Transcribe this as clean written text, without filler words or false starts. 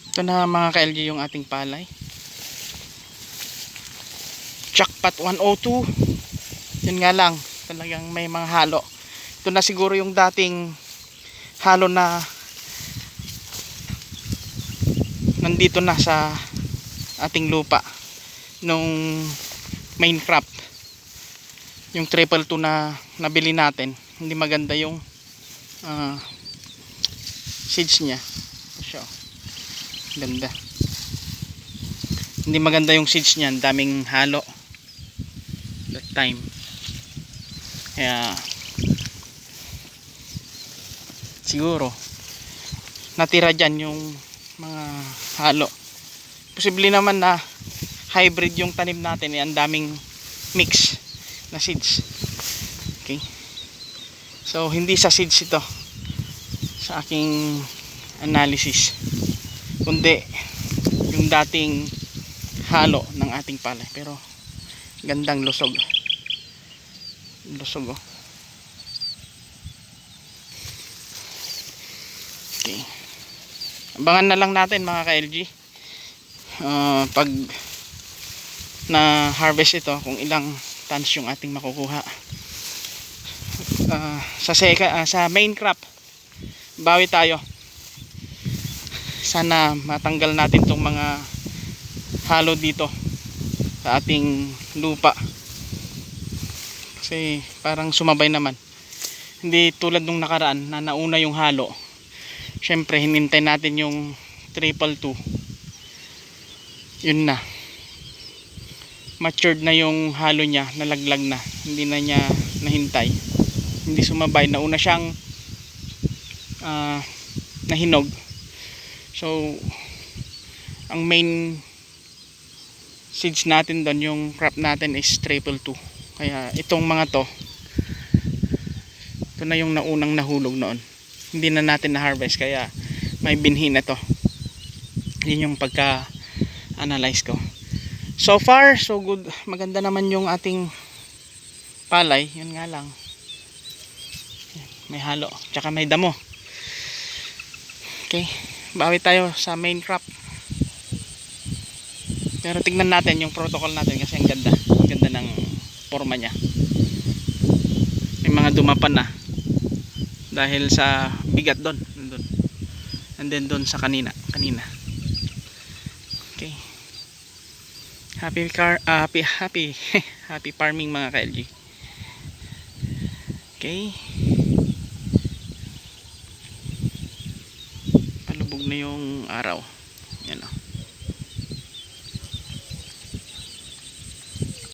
Ito na mga ka-LG yung ating palay. Jackpot 102. Yun nga lang, talagang may mga halo. Ito na siguro yung dating halo na nandito na sa ating lupa nung main crop. Yung 222 na nabili natin, hindi maganda yung seeds nya. So, ganda. Hindi maganda yung seeds nya, daming halo that time. Kaya siguro natira dyan yung mga halo. Posible naman na hybrid yung tanim natin, ang daming mix na seeds. Okay, so hindi sa seeds ito sa aking analysis, kundi yung dating halo ng ating palay. Pero gandang lusog oh. Okay, abangan na lang natin mga ka-LG pag na harvest ito, kung ilang tons yung ating makukuha. Sa main crop bawi tayo. Sana matanggal natin tong mga halo dito sa ating lupa, kasi parang sumabay naman. Hindi tulad nung nakaraan na nauna yung halo. Syempre hinintay natin yung 222, yun na, matured na yung halo niya, nalaglag na, hindi na niya nahintay, hindi sumabay, nauna siyang nahinog. So ang main seeds natin doon, yung crop natin is 222. Kaya itong mga to, ito na yung naunang nahulog noon, hindi na natin na harvest, kaya may binhi na to. Yun yung pagka analyze ko. So far so good, maganda naman yung ating palay. Yun nga lang, may halo tsaka may damo. Okay, bawi tayo sa main crop. Pero tignan natin yung protocol natin, kasi ang ganda ng forma nya. May mga dumapan na dahil sa bigat doon, and then doon sa kanina. Okay, happy farming mga ka-LG. Okay, palubog na yung araw. Yan o.